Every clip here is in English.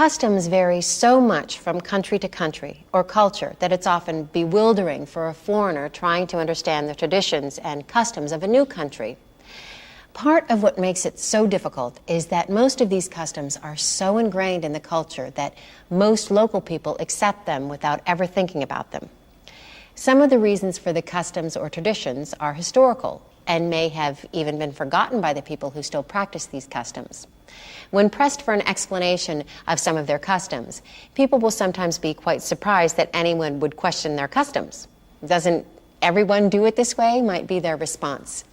Customs vary so much from country to country or culture that it's often bewildering for a foreigner trying to understand the traditions and customs of a new country. Part of what makes it so difficult is that most of these customs are so ingrained in the culture that most local people accept them without ever thinking about them. Some of the reasons for the customs or traditions are historical and may have even been forgotten by the people who still practice these customs. When pressed for an explanation of some of their customs, people will sometimes be quite surprised that anyone would question their customs. "Doesn't everyone do it this way?" might be their response.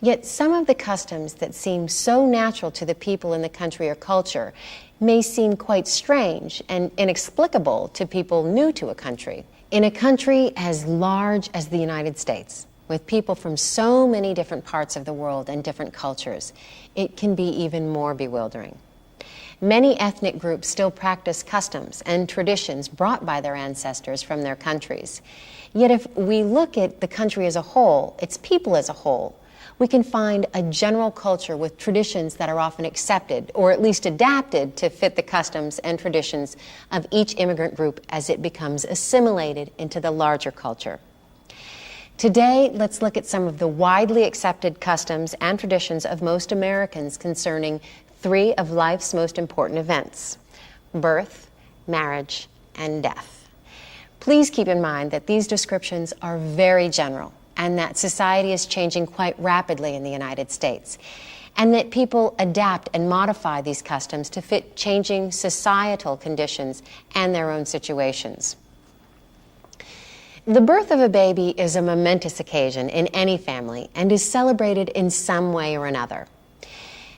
Yet some of the customs that seem so natural to the people in the country or culture may seem quite strange and inexplicable to people new to a country. In a country as large as the United States, with people from so many different parts of the world and different cultures, it can be even more bewildering. Many ethnic groups still practice customs and traditions brought by their ancestors from their countries. Yet if we look at the country as a whole, its people as a whole, we can find a general culture with traditions that are often accepted, or at least adapted to fit the customs and traditions of each immigrant group as it becomes assimilated into the larger culture. Today, let's look at some of the widely accepted customs and traditions of most Americans concerning three of life's most important events: birth, marriage, and death. Please keep in mind that these descriptions are very general and that society is changing quite rapidly in the United States, and that people adapt and modify these customs to fit changing societal conditions and their own situations. The birth of a baby is a momentous occasion in any family and is celebrated in some way or another.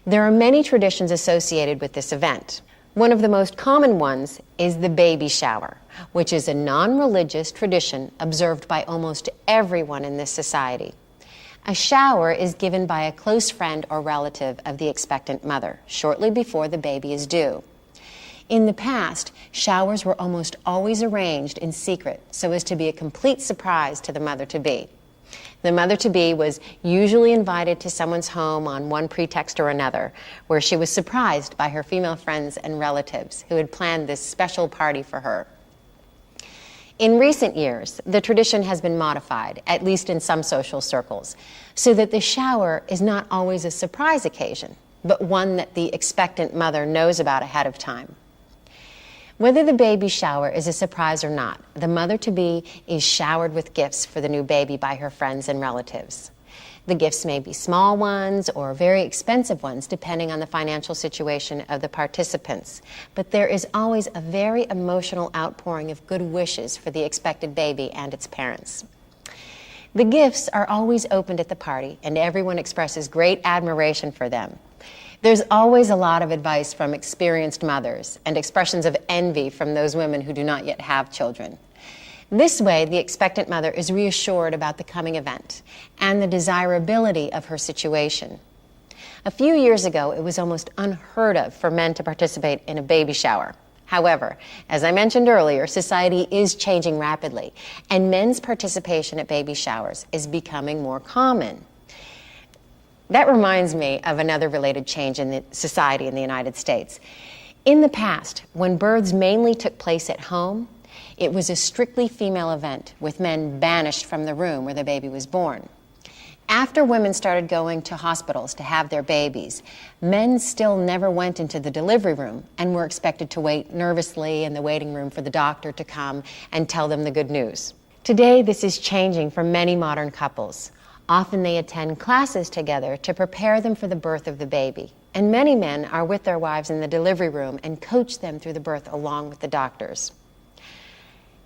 There are many traditions associated with this event. One of the most common ones is the baby shower, which is a non-religious tradition observed by almost everyone in this society. A shower is given by a close friend or relative of the expectant mother shortly before the baby is due. In the past, showers were almost always arranged in secret so as to be a complete surprise to the mother-to-be. The mother-to-be was usually invited to someone's home on one pretext or another, where she was surprised by her female friends and relatives who had planned this special party for her. In recent years, the tradition has been modified, at least in some social circles, so that the shower is not always a surprise occasion, but one that the expectant mother knows about ahead of time. Whether the baby shower is a surprise or not, the mother-to-be is showered with gifts for the new baby by her friends and relatives. The gifts may be small ones or very expensive ones, depending on the financial situation of the participants. But there is always a very emotional outpouring of good wishes for the expected baby and its parents. The gifts are always opened at the party, and everyone expresses great admiration for them. There's always a lot of advice from experienced mothers and expressions of envy from those women who do not yet have children. This way, the expectant mother is reassured about the coming event and the desirability of her situation. A few years ago, it was almost unheard of for men to participate in a baby shower. However, as I mentioned earlier, society is changing rapidly, and men's participation at baby showers is becoming more common. That reminds me of another related change in the society in the United States. In the past, when births mainly took place at home, it was a strictly female event, with men banished from the room where the baby was born. After women started going to hospitals to have their babies, men still never went into the delivery room and were expected to wait nervously in the waiting room for the doctor to come and tell them the good news. Today, this is changing for many modern couples. Often they attend classes together to prepare them for the birth of the baby. And many men are with their wives in the delivery room and coach them through the birth along with the doctors.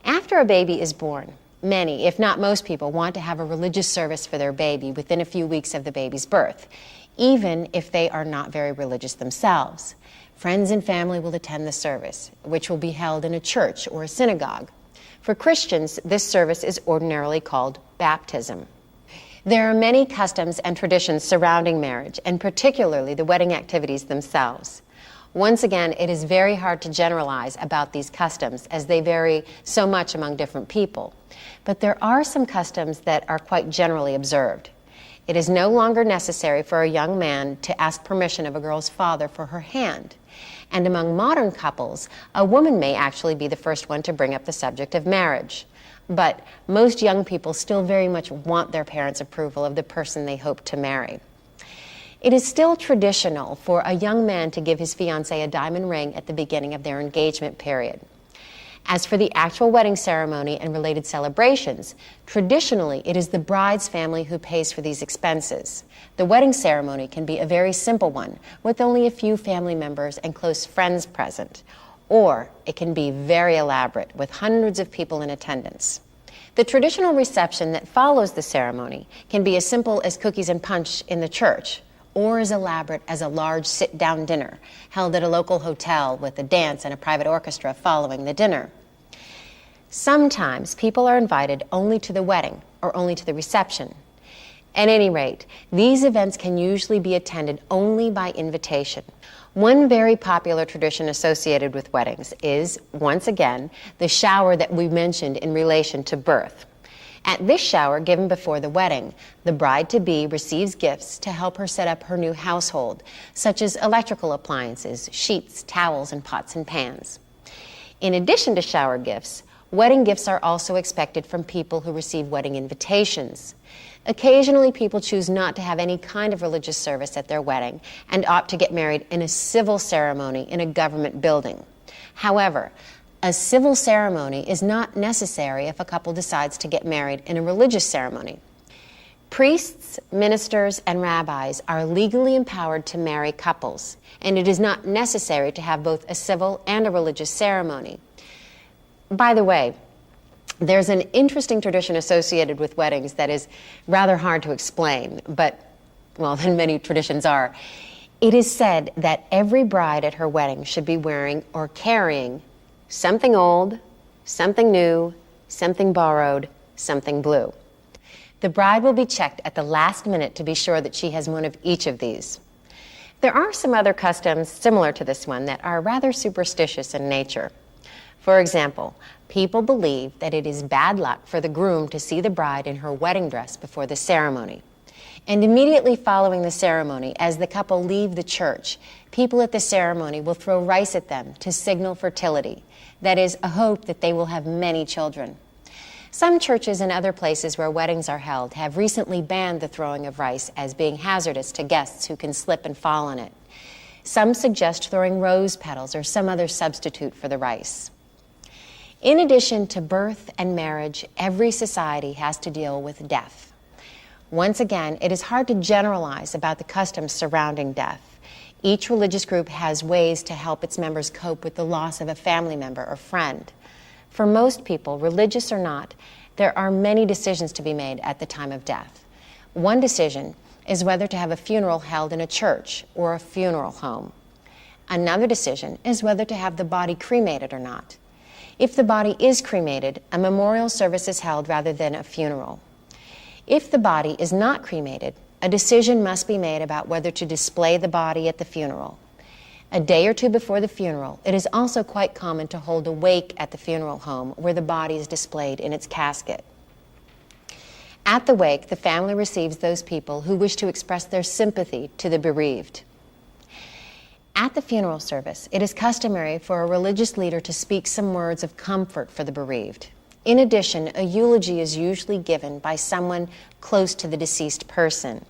After a baby is born, many, if not most people, want to have a religious service for their baby within a few weeks of the baby's birth, even if they are not very religious themselves. Friends and family will attend the service, which will be held in a church or a synagogue. For Christians, this service is ordinarily called baptism. There are many customs and traditions surrounding marriage, and particularly the wedding activities themselves. Once again, it is very hard to generalize about these customs, as they vary so much among different people. But there are some customs that are quite generally observed. It is no longer necessary for a young man to ask permission of a girl's father for her hand. And among modern couples, a woman may actually be the first one to bring up the subject of marriage. But most young people still very much want their parents' approval of the person they hope to marry. It is still traditional for a young man to give his fiancée a diamond ring at the beginning of their engagement period. As for the actual wedding ceremony and related celebrations, traditionally it is the bride's family who pays for these expenses. The wedding ceremony can be a very simple one, with only a few family members and close friends present, or it can be very elaborate, with hundreds of people in attendance. The traditional reception that follows the ceremony can be as simple as cookies and punch in the church, or as elaborate as a large sit-down dinner held at a local hotel with a dance and a private orchestra following the dinner. Sometimes people are invited only to the wedding or only to the reception. At any rate, these events can usually be attended only by invitation. One very popular tradition associated with weddings is, once again, the shower that we mentioned in relation to birth. At this shower given before the wedding, the bride-to-be receives gifts to help her set up her new household, such as electrical appliances, sheets, towels, and pots and pans. In addition to shower gifts, wedding gifts are also expected from people who receive wedding invitations. Occasionally, people choose not to have any kind of religious service at their wedding and opt to get married in a civil ceremony in a government building. However, a civil ceremony is not necessary if a couple decides to get married in a religious ceremony. Priests, ministers, and rabbis are legally empowered to marry couples, and it is not necessary to have both a civil and a religious ceremony. By the way, there's an interesting tradition associated with weddings that is rather hard to explain, but, well, than many traditions are. It is said that every bride at her wedding should be wearing or carrying something old, something new, something borrowed, something blue. The bride will be checked at the last minute to be sure that she has one of each of these. There are some other customs similar to this one that are rather superstitious in nature. For example, people believe that it is bad luck for the groom to see the bride in her wedding dress before the ceremony. And immediately following the ceremony, as the couple leave the church, people at the ceremony will throw rice at them to signal fertility. That is, a hope that they will have many children. Some churches and other places where weddings are held have recently banned the throwing of rice as being hazardous to guests who can slip and fall on it. Some suggest throwing rose petals or some other substitute for the rice. In addition to birth and marriage, every society has to deal with death. Once again, it is hard to generalize about the customs surrounding death. Each religious group has ways to help its members cope with the loss of a family member or friend. For most people, religious or not, there are many decisions to be made at the time of death. One decision is whether to have a funeral held in a church or a funeral home. Another decision is whether to have the body cremated or not. If the body is cremated, a memorial service is held rather than a funeral. If the body is not cremated, a decision must be made about whether to display the body at the funeral. A day or two before the funeral, it is also quite common to hold a wake at the funeral home where the body is displayed in its casket. At the wake, the family receives those people who wish to express their sympathy to the bereaved. At the funeral service, it is customary for a religious leader to speak some words of comfort for the bereaved. In addition, a eulogy is usually given by someone close to the deceased person.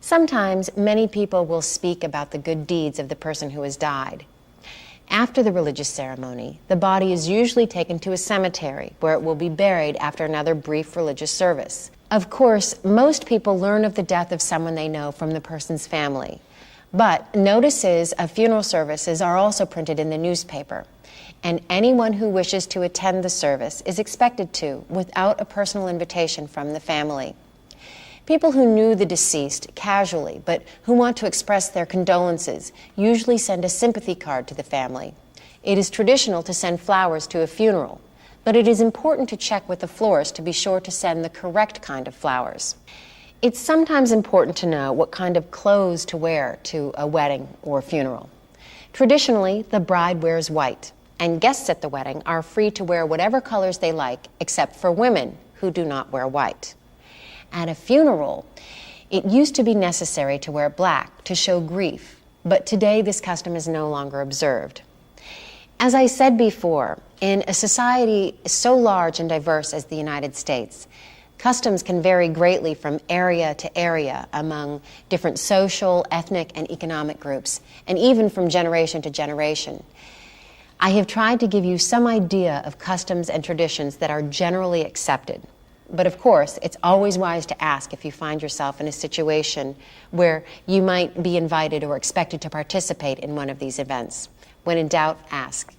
Sometimes many people will speak about the good deeds of the person who has died. After the religious ceremony, the body is usually taken to a cemetery where it will be buried after another brief religious service. Of course, most people learn of the death of someone they know from the person's family. But notices of funeral services are also printed in the newspaper, and anyone who wishes to attend the service is expected to, without a personal invitation from the family. People who knew the deceased casually, but who want to express their condolences, usually send a sympathy card to the family. It is traditional to send flowers to a funeral, but it is important to check with the florist to be sure to send the correct kind of flowers. It's sometimes important to know what kind of clothes to wear to a wedding or funeral. Traditionally, the bride wears white, and guests at the wedding are free to wear whatever colors they like, except for women who do not wear white. At a funeral, it used to be necessary to wear black to show grief, but today this custom is no longer observed. As I said before, in a society so large and diverse as the United States, customs can vary greatly from area to area among different social, ethnic, and economic groups, and even from generation to generation. I have tried to give you some idea of customs and traditions that are generally accepted. But of course, it's always wise to ask if you find yourself in a situation where you might be invited or expected to participate in one of these events. When in doubt, ask.